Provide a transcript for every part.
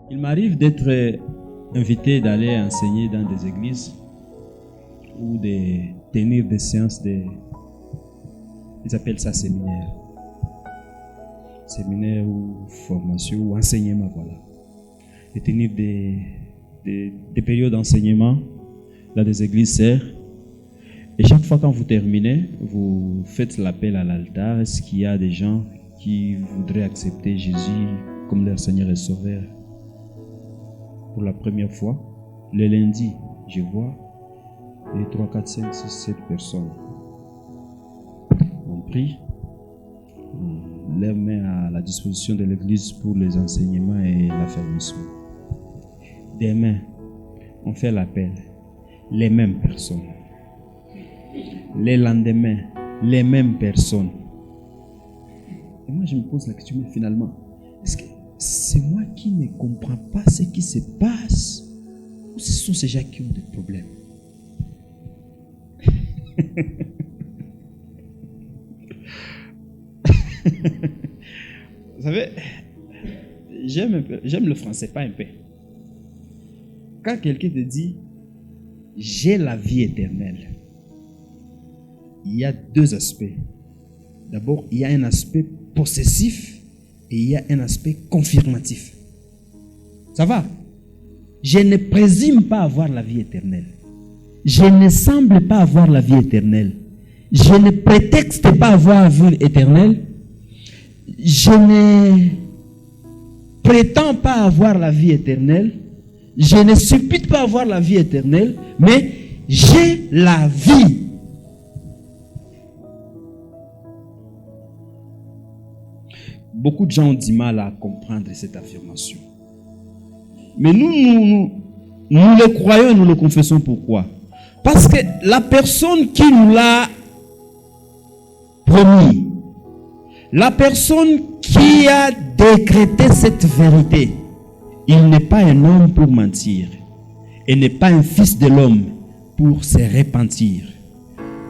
Il m'arrive d'être invité d'aller enseigner dans des églises ou de tenir des séances ils appellent ça séminaire. Séminaire ou formation ou enseignement, voilà. De tenir des périodes d'enseignement dans des églises sœurs. Et chaque fois quand vous terminez, vous faites l'appel à l'altar. Est-ce qu'il y a des gens qui voudraient accepter Jésus comme leur Seigneur et Sauveur pour la première fois? Le lundi, je vois les 3, 4, 5, 6, 7 personnes. On prie, on les met à la disposition de l'église pour les enseignements et l'affermissement. Demain, on fait l'appel. Les mêmes personnes. Les lendemains, les mêmes personnes. Et moi, je me pose la question, mais finalement, est-ce que c'est moi qui ne comprends pas ce qui se passe ou ce sont ces gens qui ont des problèmes? Vous savez, j'aime le français, pas un peu. Quand quelqu'un te dit « j'ai la vie éternelle », il y a deux aspects. D'abord, il y a un aspect possessif et il y a un aspect confirmatif. Ça va? Je ne présume pas avoir la vie éternelle. Je ne semble pas avoir la vie éternelle. Je ne prétexte pas avoir la vie éternelle. Je ne prétends pas avoir la vie éternelle. Je ne suppute pas avoir la vie éternelle, mais j'ai la vie. Beaucoup de gens ont du mal à comprendre cette affirmation. Mais nous le croyons et nous le confessons. Pourquoi? Parce que la personne qui nous l'a promis, la personne qui a décrété cette vérité, il n'est pas un homme pour mentir et n'est pas un fils de l'homme pour se repentir.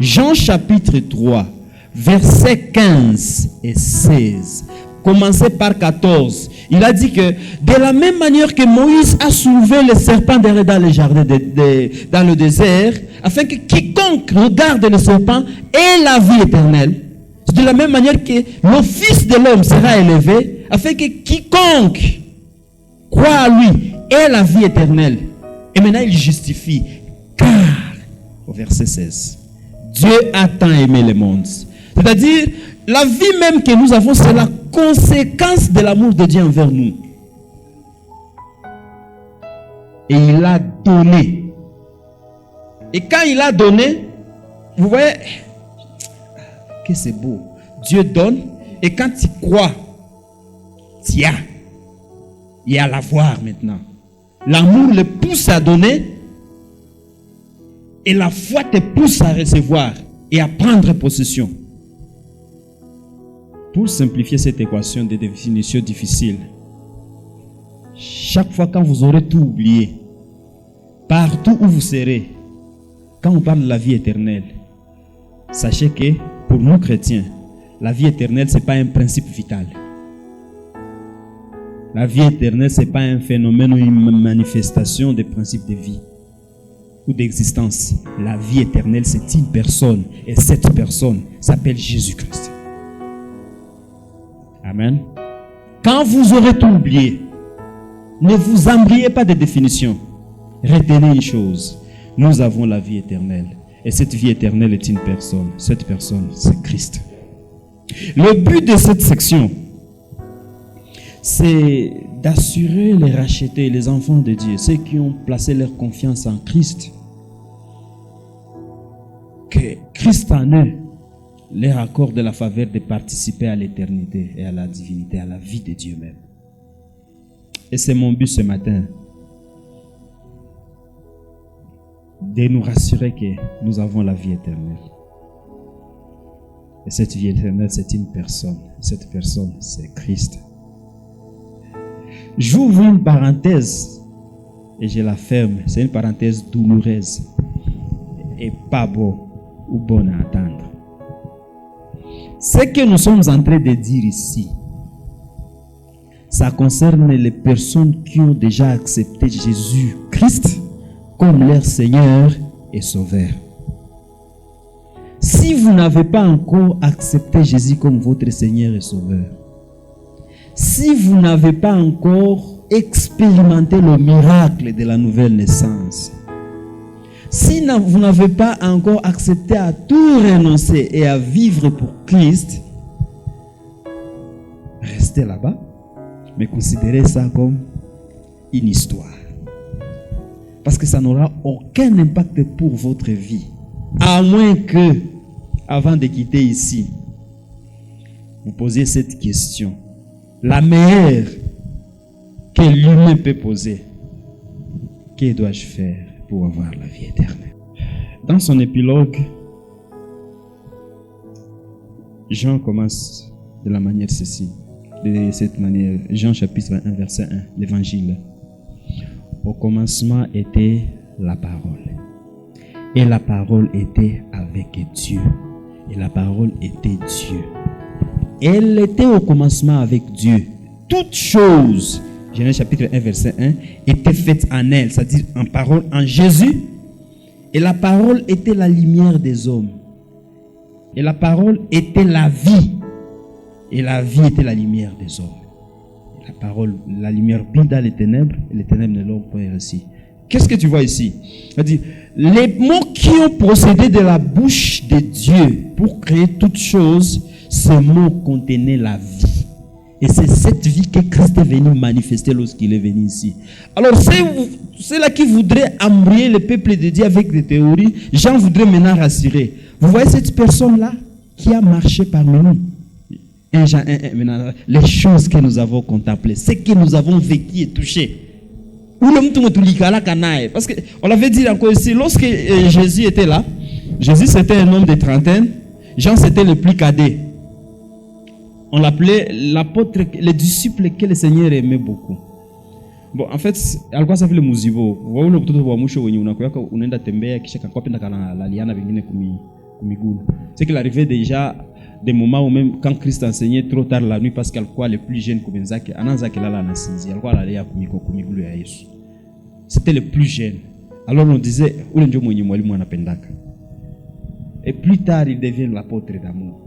Jean chapitre 3, versets 15 et 16. Commencez par 14. Il a dit que de la même manière que Moïse a soulevé le serpent dans le jardin, dans le désert, afin que quiconque regarde le serpent ait la vie éternelle. C'est de la même manière que le Fils de l'homme sera élevé, afin que quiconque croit à lui ait la vie éternelle. Et maintenant il justifie. Car, au verset 16, Dieu a tant aimé le monde. C'est-à-dire, la vie même que nous avons, c'est la conséquence de l'amour de Dieu envers nous. Et il a donné. Et quand il a donné, vous voyez que c'est beau. Dieu donne, et quand tu crois, tu as. Il y a à l'avoir maintenant. L'amour le pousse à donner, et la foi te pousse à recevoir et à prendre possession. Pour simplifier cette équation de définition difficile, chaque fois quand vous aurez tout oublié, partout où vous serez, quand on parle de la vie éternelle, sachez que pour nous chrétiens, la vie éternelle, ce n'est pas un principe vital. La vie éternelle, ce n'est pas un phénomène ou une manifestation des principes de vie ou d'existence. La vie éternelle, c'est une personne, et cette personne s'appelle Jésus-Christ. Amen. Quand vous aurez tout oublié, ne vous embriez pas de définition. Retenez une chose. Nous avons la vie éternelle. Et cette vie éternelle est une personne. Cette personne, c'est Christ. Le but de cette section, c'est d'assurer les rachetés, les enfants de Dieu, ceux qui ont placé leur confiance en Christ, que Christ en eux leur accorde la faveur de participer à l'éternité et à la divinité, à la vie de Dieu même. Et c'est mon but ce matin, de nous rassurer que nous avons la vie éternelle. Et cette vie éternelle, c'est une personne. Cette personne, c'est Christ. J'ouvre une parenthèse et je la ferme. C'est une parenthèse douloureuse et pas beau ou bonne à attendre. Ce que nous sommes en train de dire ici, ça concerne les personnes qui ont déjà accepté Jésus-Christ comme leur Seigneur et Sauveur. Si vous n'avez pas encore accepté Jésus comme votre Seigneur et Sauveur, si vous n'avez pas encore expérimenté le miracle de la nouvelle naissance, si vous n'avez pas encore accepté à tout renoncer et à vivre pour Christ, restez là-bas, mais considérez ça comme une histoire. Parce que ça n'aura aucun impact pour votre vie. À moins que, avant de quitter ici, vous posiez cette question. La meilleure que l'humain peut poser. Que dois-je faire pour avoir la vie éternelle? Dans son épilogue, Jean commence de cette manière. Jean chapitre 1, verset 1, l'évangile. Au commencement était la parole. Et la parole était avec Dieu. Et la parole était Dieu. Elle était au commencement avec Dieu. Toutes choses, Genèse chapitre 1, verset 1, étaient faites en elle, c'est-à-dire en parole, en Jésus. Et la parole était la lumière des hommes. Et la parole était la vie. Et la vie était la lumière des hommes. La parole, la lumière brille dans les ténèbres, et les ténèbres ne l'ont pas réussi. Qu'est-ce que tu vois ici? C'est-à-dire, les mots qui ont procédé de la bouche de Dieu pour créer toutes choses, ces mots contenaient la vie. Et c'est cette vie que Christ est venu manifester lorsqu'il est venu ici. Alors, c'est là qui voudrait embrouiller le peuple de Dieu avec des théories. Jean voudrait maintenant rassurer. Vous voyez cette personne-là qui a marché parmi nous. Jean 1, maintenant, les choses que nous avons contemplées, ce que nous avons vécu et touché. Parce qu'on l'avait dit encore ici, lorsque Jésus était là, Jésus c'était un homme de trentaine, Jean c'était le plus cadet. On l'appelait l'apôtre, le disciple que le Seigneur aimait beaucoup. Bon, en fait, alikuwa ça fait le muzibo. Wao ule mtoto wa mwisho wenye unaenda tembea kisha kakwapenda kana laliana vingine kumigulu. C'est qu'il arrivait déjà des moments où même quand Christ enseignait trop tard la nuit parce qu'alikuwa le plus jeune kubenzake anaanza kilala anasinzia. Alikuwa analia kumigulu ya Yesu. C'était le plus jeune. Alors on disait ule ndio mwenye mwalimu anapendaka. Et plus tard il devient l'apôtre d'amour.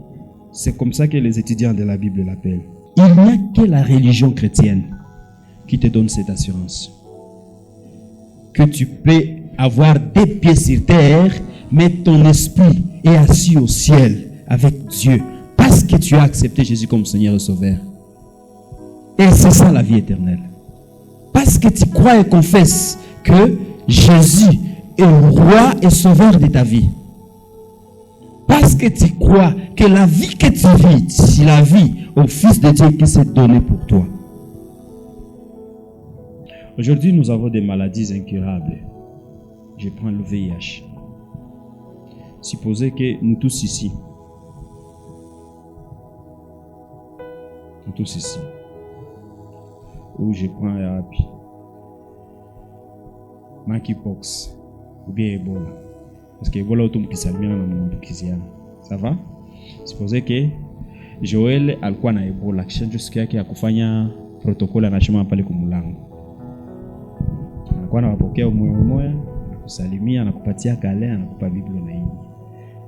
C'est comme ça que les étudiants de la Bible l'appellent. Il n'y a que la religion chrétienne qui te donne cette assurance. Que tu peux avoir des pieds sur terre, mais ton esprit est assis au ciel avec Dieu. Parce que tu as accepté Jésus comme Seigneur et Sauveur. Et c'est ça la vie éternelle. Parce que tu crois et confesses que Jésus est roi et sauveur de ta vie. Parce que tu crois que la vie que tu vis, c'est la vie au Fils de Dieu qui s'est donné pour toi. Aujourd'hui, nous avons des maladies incurables. Je prends le VIH. Supposez que nous tous ici, ou je prends monkeypox ou bien Ebola. Parce que Ebola automukisalmiana na mumbukiziana. Ça va? Supposez que Joel alikuwa na Ebola kisha siku yake ya kufanya protokoli anashima pale kumulango. Anakuwa anapokea moyo kusalimia na kupatia kale na kupa Biblia na hii.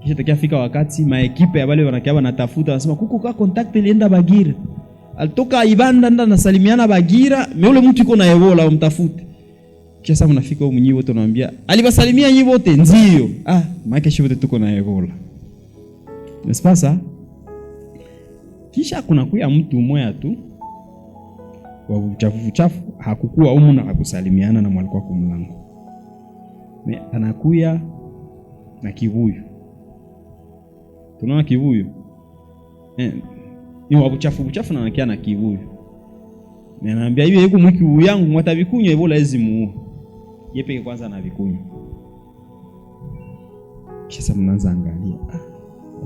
Kisha tukafika wakati maekipe ya wale wanakaa wanatafuta wanasema kuko ka contact ilienda Bagira. Alitoka Ibanda nda nasalimiana Bagira, mais ule mtu yuko na Ebola umtafute. Kisha sasa mnafika huko mnyiwe wote naambia, alibasalimia nyinyi wote ndio. Maana kesho wote tuko na Ebola. N'est-ce pas ça? Kisha kuna kuya mtu mmoja tu wa uchafu hakukua humu na kusalimiana na mwalikuwa kwa mlango. Anakuya na kivuyu. Tunaona kivuyu. Ni wa uchafu na anakia na kivuyu. Na anaambia hiyo yuko mkivu yangu mwatabikunywa Ebola ezimu. Yepeke kwanza na vikunywa. Kisha mnaanza angalia.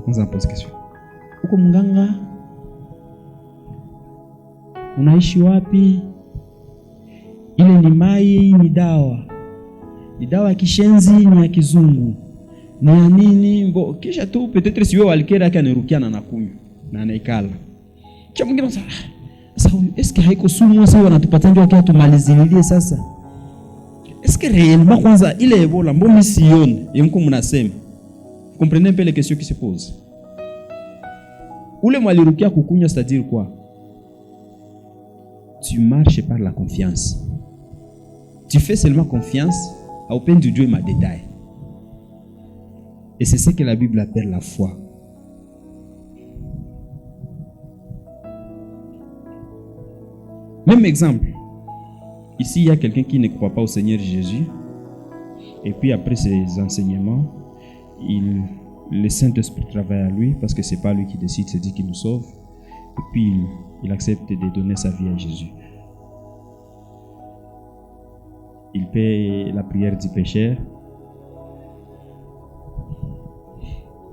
Kwanza pose question. Uko mganga? Unaishi wapi? Ile ni mai, ni dawa. Ni dawa ya kishenzi, ni ya kizungu. Ni ya nini? Kisha tu peut-être si wewe alikera yake anirukia na nakunywa na anaikala. Kisha mwingine anasema, Est-ce que haiko sumu sasa wanatupatia ndio kwa tumalizilie sasa? Est-ce que réellement kwanza ile ebola mbona sione yemko mnasema? Comprenez un peu les questions qui se posent. Ule mwalirukia kukunywa, c'est-à-dire quoi? Tu marches par la confiance. Tu fais seulement confiance au peine de Dieu et ma détail. Et c'est ce que la Bible appelle la foi. Même exemple. Ici, il y a quelqu'un qui ne croit pas au Seigneur Jésus. Et puis après ses enseignements, le Saint-Esprit travaille à lui parce que ce n'est pas lui qui décide, c'est Dieu qui nous sauve. Et puis il accepte de donner sa vie à Jésus. Il paie la prière du pécheur.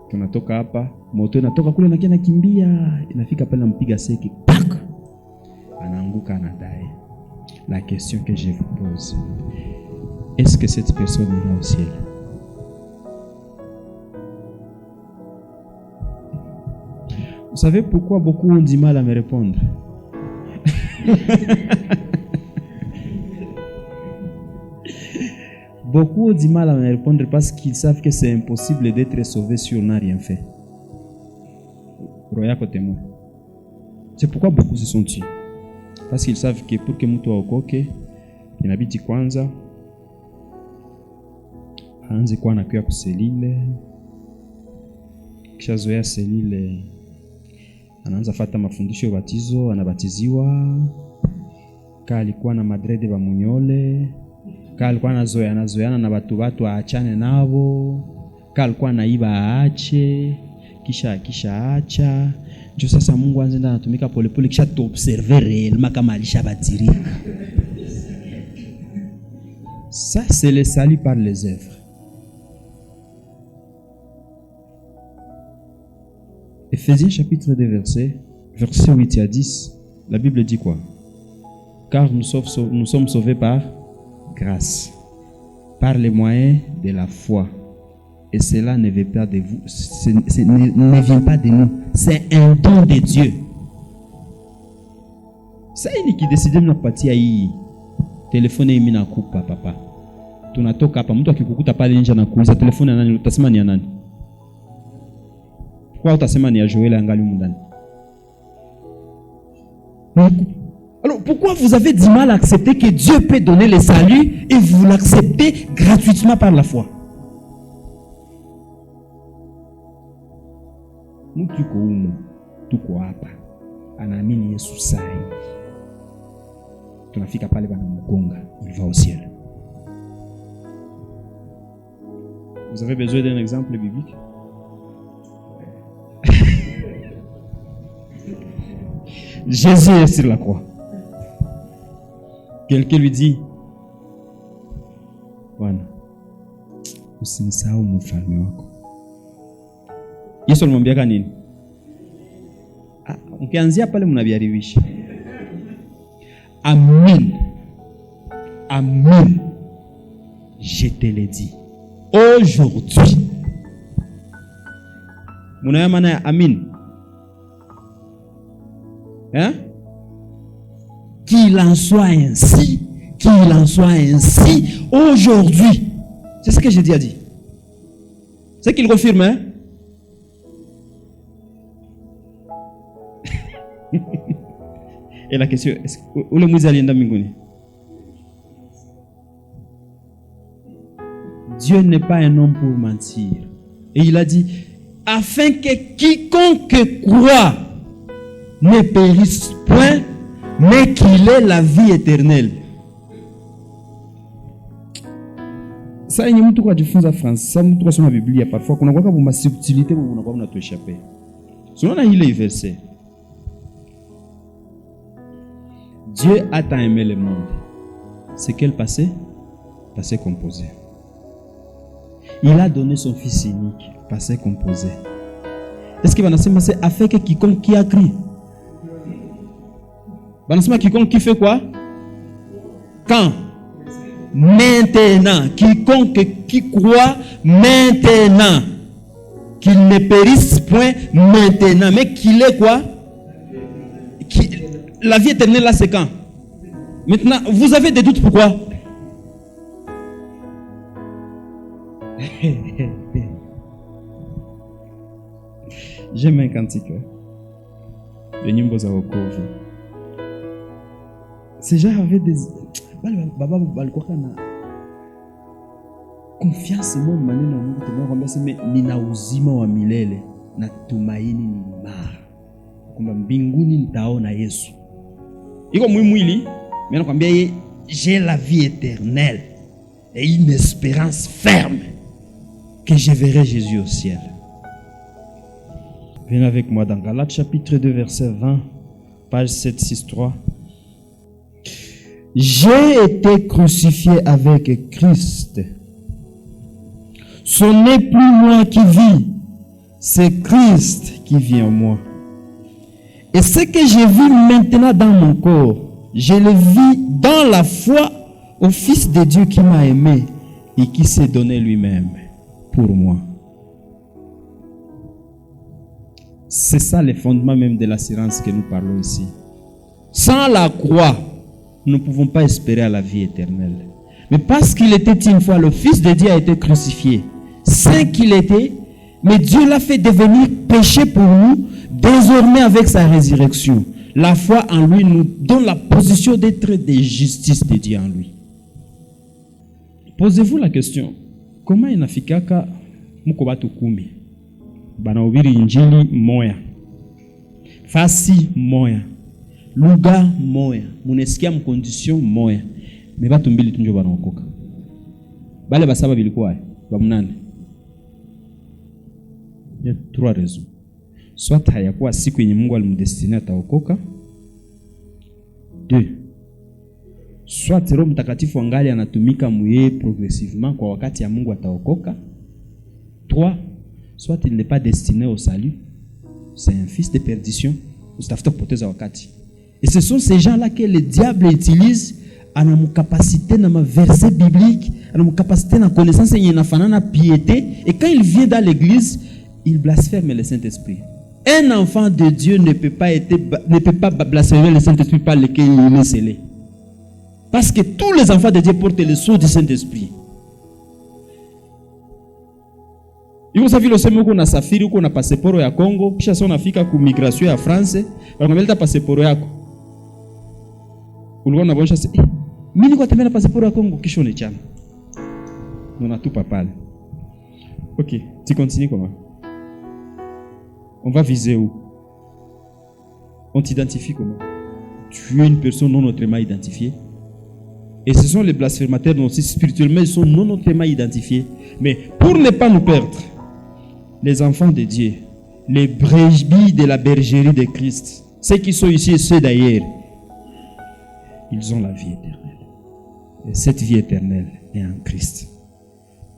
Tunatoka hapa, moto inatoka kule na kiana kimbia, inafika pale nampiga seki, pak! Anaanguka anadai. La question que je vous pose, est-ce que cette personne ira au ciel? Vous savez pourquoi beaucoup ont du mal à me répondre? Beaucoup ont du mal à me répondre parce qu'ils savent que c'est impossible d'être sauvé si on n'a rien fait. C'est pourquoi beaucoup se sont tués. Parce qu'ils savent que pour que mtu aokoke inabidi kwanza aanze kuwa anakuwa kuselile, kisha zoea selile, anaanza fata mafundisho ya batizo, anabatiziwa, kama alikuwa na madrede ba munyole, kama alikuwa anazoeana na watu aachane nabo, kama alikuwa naiba aache, kisha aacha. Ndio sasa Mungu anzenda anatumika polepole kisha tu observer réellement kama alishabatirika. Ça c'est le salut par les œuvres. Éphésiens chapitre 2 verset 8 à 10, la Bible dit quoi? Car nous sommes sauvés par grâce, par les moyens de la foi. Et cela ne vient pas de vous, ne vient pas de nous. C'est un don de Dieu. Ça ni qui décide de kupatia hii telefone mimi nakupa papa. Tunatoka hapa mtu akikukuta pale nje na kuuliza telefone ya nani, utasema ni ya nani? Kwa utasema ni ya Joel angali mundani. Alors pourquoi vous avez du mal à accepter que Dieu peut donner le salut et vous l'acceptez gratuitement par la foi? Mtu kuumu tuko hapa anaamini Yesu sai, tunafika pale bana mgonga, il va au ciel. Vous avez besoin d'un exemple biblique? Jésus est sur la croix. Quelqu'un lui dit, Bwana, usinisahau mfalme wako. Yesu alimwambia nini? Ukianzia pale mnabiaribisha. Amen. Amen. Je te le dis. Aujourd'hui. Muna maana ya amen? Hein? Qu'il en soit ainsi. Qu'il en soit ainsi aujourd'hui. C'est ce que Jésus a dit. C'est qu'il confirme, hein? Et la question, est-ce où le Moïse alienda mbinguni? Dieu n'est pas un homme pour mentir. Et il a dit, afin que quiconque croit ne périsse point, mais qu'il ait la vie éternelle. Ça ni mtu kwa jifunza France, ça mtu kwa soma Biblia parfois kuna kwa ma subtilité où unakuwa unatuéchapper. Selon ile verset, Dieu a tant aimé le monde. C'est quel passé? Passé composé. Il a donné son fils unique. Passé composé. Est-ce qu'il va nasema c'est afin que quiconque qui a crié? Va nasema quiconque qui fait quoi? Quand? Maintenant. Quiconque qui croit maintenant. Qu'il ne périsse point maintenant. Mais qu'il est quoi? la vie éternelle, là, c'est quand? Maintenant, vous avez des doutes, pourquoi? J'aime un cantique. Le Nyimbo za wokovu. Ces gens avaient des... Baba balikuwa na confiance mo maneno ya Mungu tunakwambia sema nina uzima wa milele na tumaini ni imara. Kwamba mbinguni nitaona Yesu. Iko mwili, mais nakwambia yeye j'ai la vie éternelle et une espérance ferme que je verrai Jésus au ciel. Venez avec moi dans Galates chapitre 2 verset 20, page 763. J'ai été crucifié avec Christ. Ce n'est plus moi qui vis, c'est Christ qui vit en moi. Et ce que je vis maintenant dans mon corps, je le vis dans la foi au Fils de Dieu qui m'a aimé et qui s'est donné lui-même pour moi. C'est ça le fondement même de l'assurance que nous parlons ici. Sans la croix, nous ne pouvons pas espérer à la vie éternelle. Mais parce qu'il était une fois, le Fils de Dieu a été crucifié. Saint qu'il était, mais Dieu l'a fait devenir péché pour nous, désormais avec sa résurrection. La foi en lui nous donne la position d'être des justices de Dieu en lui. Posez-vous la question, comment inafikaka muko batu 10 banahubiri injili moya, fasi moya, lugha moya, munesikia mkondition moya, me batu 2 tu ndio banaokoka? Bale basaba bilikuwa ba 8. Il y a 3 raisons. Soit hayakuwa siku yenye Mungu alimdestina ataokoka. 2. Soit Roho Mtakatifu angali anatumika muye progressivement kwa wakati ya Mungu ataokoka. 3. Soit il n'est pas destiné au salut. C'est un fils de perdition. Ustafuta kupoteza wakati. Et ce sont ces gens-là que le diable utilise à la capacité dans ma verset biblique, à la capacité dans la connaissance et na piété. Et quand il vient dans l'église, il blasphème le Saint-Esprit. Un enfant de Dieu ne peut pas blasphémer le Saint-Esprit par lequel il est scellé. Parce que tous les enfants de Dieu portent le sceau du Saint-Esprit. Iko safi lo sema uko na safiri uko na pasiporo ya Congo, kisha sasa unafika ku migration ya France, wanakuambia pasiporo yako. Ulikuwa unabonesha sasa, mimi niko tembea na pasiporo ya Congo, kisha unachana. Unatupa pale. OK, tu continues comment? On va viser où? On t'identifie comment? Tu es une personne non autrement identifiée. Et ce sont les blasphémateurs aussi spirituellement, ils sont non autrement identifiés. Mais pour ne pas nous perdre, les enfants de Dieu, les brebis de la bergerie de Christ, ceux qui sont ici et ceux d'ailleurs, ils ont la vie éternelle. Et cette vie éternelle est en Christ.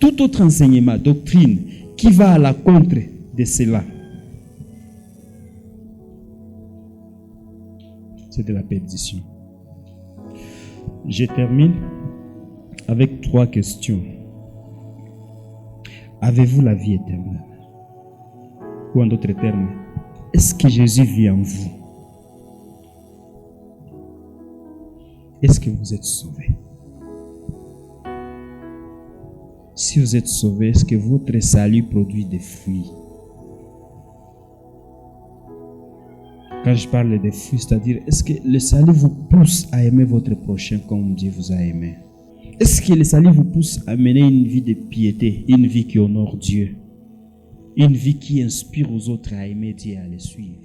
Tout autre enseignement, doctrine, qui va à la contre de cela, c'est de la perdition. Je termine avec 3 questions. Avez-vous la vie éternelle? Ou en d'autres termes, est-ce que Jésus vit en vous? Est-ce que vous êtes sauvés? Si vous êtes sauvés, est-ce que votre salut produit des fruits? Quand je parle des fruits, c'est-à-dire, est-ce que le salut vous pousse à aimer votre prochain comme Dieu vous a aimé? Est-ce que le salut vous pousse à mener une vie de piété, une vie qui honore Dieu, une vie qui inspire aux autres à aimer Dieu et à le suivre?